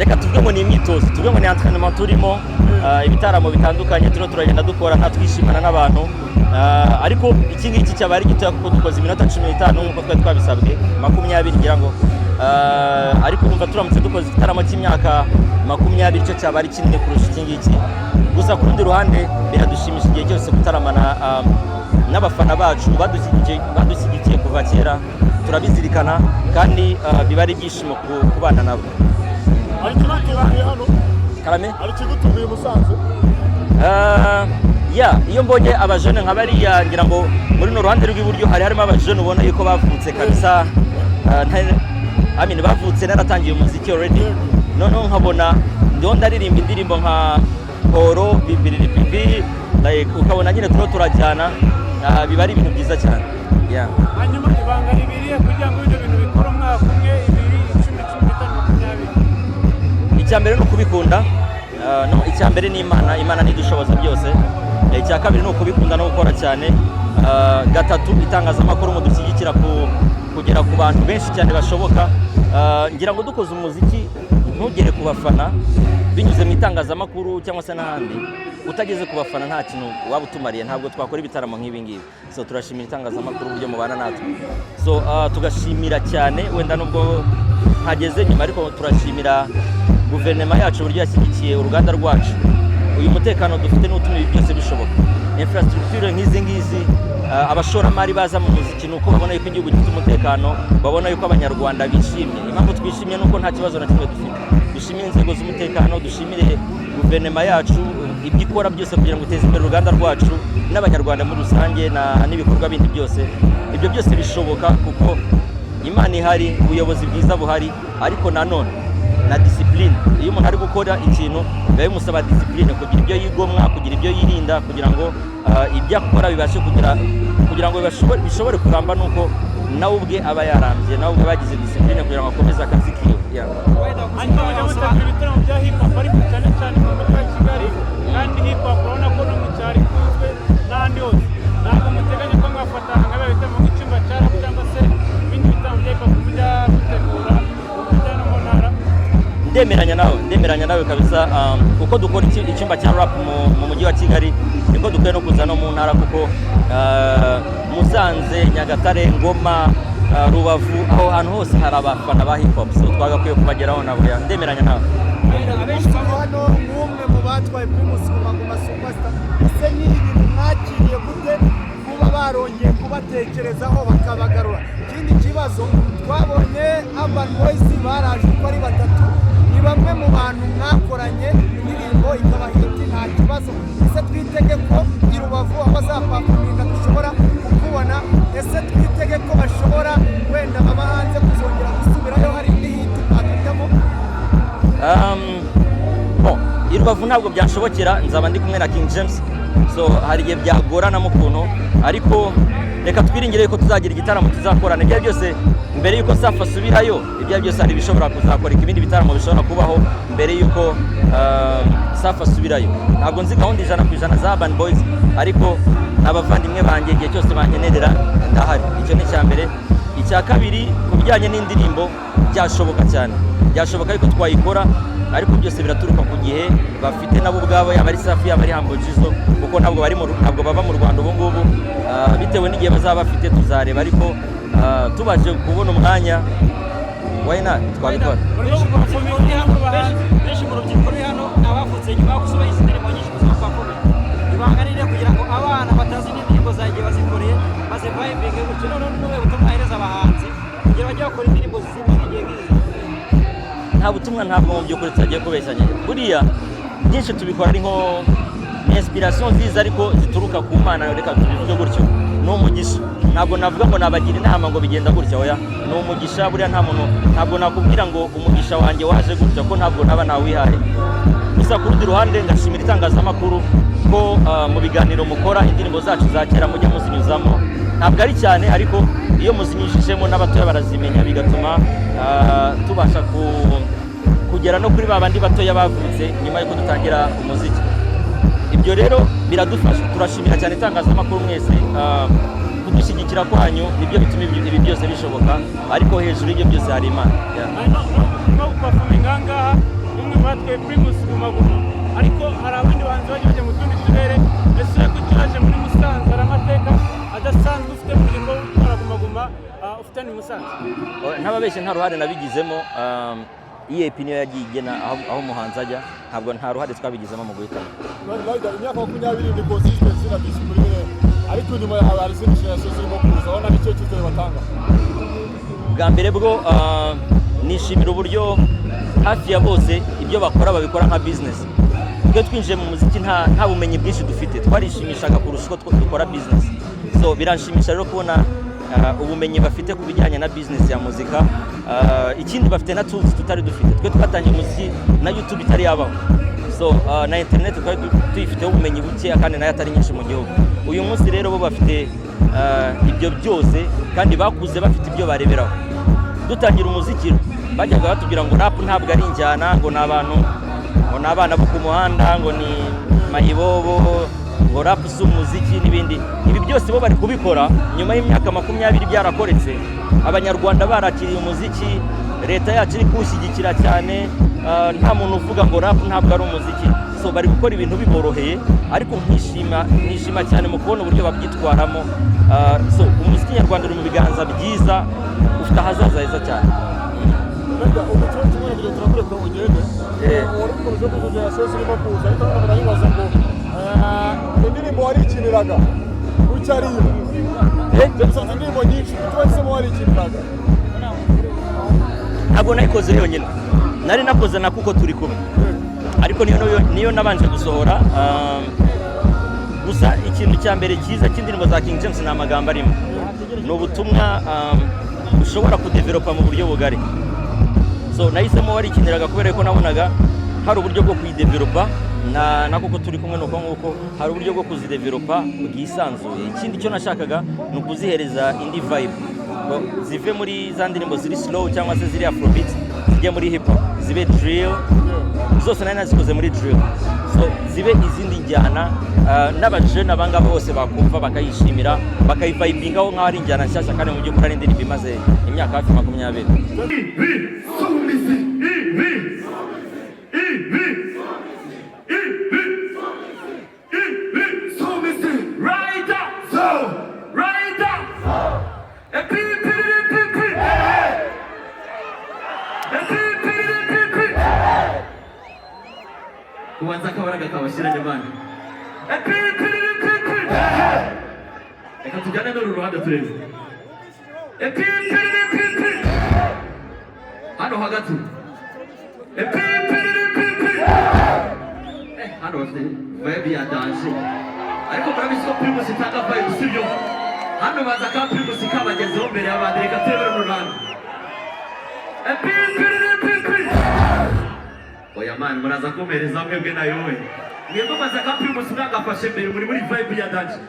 reka tuvuge ngo ni imyitozo, tuvuge ngo ni entraînement turimo, ibitaramo bitandukanye turagenda dukora nta twishimana n'abantu, ariko iki ngiki cyaba ari gito kuko dukoze iminota 15 nk'uko twari twabisabwe 20 ngira ngo, ariko numva turamutse dukoze igitaramo cy'imyaka 20 cyo cyaba ari kinini kurusha iki ngiki. Gusa ku rundi ruhande biradushimisha igihe cyose gutaramana n'abafana bacu badushyigikiye kuva kera, turabizirikana kandi biba ari ibyishimo kubana nabo. Ari kigutumiye hano? Karame? Ari kigutumiye Musanze? Iyo mbonye abajene nka bariya ngira ngo muri no ruhande rw'iburyo harimo abajene ubona yuko bavutse kabisa, bavutse naratangiye umuziki already, noneho nkabona ndiho ndaririmba indirimbo nka Horo Bibiri like ukabona nyine turajyana, biba ari ibintu byiza cyane. Hanyuma ibanga ribiriye kugira ngo ibyo bintu bikora umwaka umwe 20, 15, 20. Icyambere no kubikunda, icyambere ni Imana nidushoboza byose. Icya kabiri no kubikunda no gukora cyane. Gatatu itangazamakuru mu dushyigikira kugera ku bantu benshi cyane bashoboka. Ngira ngo dukoze umuziki ntugere ku bafana binyuze mu itangazamakuru cyangwa se n'ahandi, utageze ku bafana nta kintu waba utumariye, ntabwo twakora ibitaramo nk'ibi ngibi. So turashimira itangazamakuru uburyo mubana natwe, so tugashimira cyane wenda nubwo hageze nyuma, ariko turashimira guverinoma yacu uburyo yashyigikiye uruganda rwacu. Uyu mutekano dufite n'utuma ibi byose bishoboka. Infrastructure nk'izi ngizi, abashoramari baza mu muziki nuko babona yuko igihugu gifite umutekano, babona yuko abanyarwanda bishimye. Impamvu twishimye nuko nta kibazo na kimwe dufite. Dushimire inzego z'umutekano, dushimire guverinoma yacu ibyo ikora byose kugira ngo iteze imbere uruganda rwacu n'abanyarwanda muri rusange n'ibikorwa bindi byose. Ibyo byose bishoboka kuko Imana ihari, ubuyobozi bwiza buhari, ariko nanone na discipline. Iyo umuntu ari gukora ikintu biba bimusaba discipline, kugira ibyo yigomwa, kugira ibyo yirinda, kugira ngo ibyo akora bibashe kugira ngo bishobore kuramba, nuko nawe ubwe aba yarambye, nawe ubwe bagize discipline kugira ngo akomeze akazi kiwe. Hanyuma bajya mutegura ibitaramo bya hip hop ariko cyane cyane mu mujyi wa Kigali, kandi hip hop urabona ko no mu cyaro ikunzwe n'ahandi hose. Ntabwo muteganya ko mwafata nk'aba bitaramo nk'icyumba cya rap cyangwa se ibindi bitaramo bya hip hop mujya gutegura mujya no mu ntara? Ndemeranya nawe kabisa, kuko dukora icyumba cya rap mu mujyi wa Kigali, niko dukwiye no kuza no mu ntara, kuko Musanze, Nyagatare, Ngoma, Rubavu, aho hantu hose hari abafana ba hip hop, so twagakwiye kubageraho nabo. Ndemeranya nawe. Abenshi hano n'umwe mu batwaye Primus Guma Guma Superstar, ese ni ibintu mwakiriye gute kuba barongeye kubatekerezaho bakabagarura? Ikindi kibazo twabonye Urban Boys baraje uko ari batatu, ni bamwe mu bantu mwakoranye indirimbo ikaba hiti nta kibazo. Ese twitege ko i Rubavu abazapafuminga dushobora kukubona? Ese twitege ko bashobora wenda baba hanze kuzongera gusubirayo hari indi hiti twakajyamo? I Rubavu ntabwo byanshobokera, nzaba ndi kumwe na King James, so hari igihe byagoranamo ukuntu, ariko reka twiringire ko tuzagira igitaramo tuzakorana. Ibyo byose mbere yuko Safa asubirayo, ibyo byose hari bishobora kuzakora, ibindi bitaramo bishobora kubaho mbere yuko Safa asubirayo. Ntabwo nzi gahunda 100% za Urban Boys, ariko n'abavandimwe banjye igihe cyose bankenerera ndahari. Icyo ni cya mbere. Icya kabiri, ku bijyanye n'indirimbo byashoboka cyane, byashoboka yuko twayikora, ariko byose biraturuka ku gihe bafite nabo ubwabo, yaba ari Safi yaba ari Humble Jizzo, kuko ntabwo bava mu Rwanda ubu ngubu. Bitewe n'igihe bazaba bafite tuzareba, ariko tubaje kubona umwanya why not twabikora. Benshi mu rubyiruko ruri hano abavutse nyuma yo gusoma izi ndirimbo nyinshi zo kwakomeye, ibanga riri kugira ngo abana batazi n'indirimbo zagiye bazikoreye maze vibinge gutyo, none n'ubu butumwa ahereza abahanzi kugira bajye bakora indirimbo zizima nk'igihe nk'izi. Nta butumwa, ntabwo mu by'ukuri tutagiye kubeshyanya. Buriya byinshi tubikora ari nko inspiration nziza, ariko zituruka ku Mana, reka tubivuge gutyo. Ni umugisha, ntabwo navuga ngo nabagira inama ngo bigenda gutya, oya, ni umugisha. Buriya ntabwo nakubwira ngo umugisha wanjye waje gutya, ko ntabwo naba nawihaye. Gusa ku rundi ruhande ngashimira itangazamakuru ko mu biganiro mukora indirimbo zacu za kera mujya muzinyuzamo. Ntabwo ari cyane, ariko iyo muzinyujijemo n'abatoya barazimenya, bigatuma tubasha kugera no kuri babandi batoya bavutse nyuma yuko dutangira umuziki. Ibyo rero biradufasha, turashimira cyane itangazamakuru mwese, kudushyigikira kwanyu nibyo bituma ibi byose bishoboka, ariko hejuru y'ibyo byose hari Imana. No gupafuminga ngaha batwaye Primus Guma Guma ariko hari abandi bahanzi bagiye bajya mu tundi turere ese ko cyaje muri Musanze hari amateka adasanzwe ufite mu gihe gutwara Guma Guma ufite ni Musanze ntababeshye nta ruhare nabigizemo EAP niyo yagiye igena aho umuhanzi ajya ntabwo nta ruhare twabigizemo mu guhitamo imyaka 20 ni consistency na discipline ariko nyuma ya hari izindi shirazo zirimo kuza ubona nicyo cyiteze batanga bwa mbere bwo nishimira uburyo hafi ya bose ibyo bakora babikora nka business twe twinjiye mu muziki nta bumenyi bwinshi dufite twarishimishaga kurusha uko dukora business so biranshimisha rero kubona ubumenyi bafite ku bijyanye na business ya muzika ikindi bafite na tools tutari dufite twe twatangiye umuziki na YouTube itari yabaho so na internet twari tuyifite ubumenyi buke kandi nayo atari nyinshi mu gihugu uyu munsi rero bo bafite ibyo byose kandi bakuze bafite ibyo bareberaho dutangira umuziki bajyaga batubwira ngo rap ntabwo ari injyana ngo ni abana bo ku muhanda ngo ni mayibobo ngo rap si umuziki n'ibindi ibi byose bo bari kubikora nyuma y'imyaka 20 byarakoretse abanyarwanda barakiriye umuziki leta yacu iri kuwushyigikira cyane nta muntu uvuga ngo rap ntabwo ari umuziki so bari gukora ibintu biboroheye ariko nishima cyane mu kubona uburyo babyitwaramo so umuziki nyarwanda uri mu biganza byiza ufite ahazaza heza cyane umuco kimwe byo turakureka ugende wari ukomeje kuvuga yasoze irimo kuza ariko barayibaza ngo indirimbo warikiniraga kuki ariyo Jackson indirimbo nyinshi twahisemo warikiniraga ntabwo nayikoze yonyine nari nakoze na kuko turi kumwe ariko niyo nabanje gusohora gusa ikintu cya mbere cyiza cy'indirimbo za King James ni amagambo arimo ni ubutumwa ushobora kudevelopa mu buryo bugari so nahisemo warikiniraga kubera ko nabonaga hari uburyo bwo kuyidevelopa na kuko turi kumwe nuko nguko hari uburyo bwo kuzidevelopa bwisanzuye ikindi cyo nashakaga ni ukuzihereza indi vibe zive muri za ndirimbo ziri slow cyangwa se ziri afrobeat zijya muri hip hop zibe drill zose nari nazikoze muri drill so zibe izindi njyana n'abajene abangaba bose bakumva bakayishimira bakayivibingaho nk'aho ari injyana nshyashya kandi mu by'ukuri ari indirimbo imaze imyaka hafi 20 kubanza akabaraga kabashyiranye bana reka tujyane n'uru ruhande turebe hano hagati hano bafite vibe ya danje ariko murabizi ko Primus itanga vibe sibyo hano baza ka Primus kabagezeho mbere y'abandi reka turebe n'uru ruhande oya man muraza komereza mwebwe nayo we mwebwe baza ka Primus mwagafashe mbere muri vibe ya danje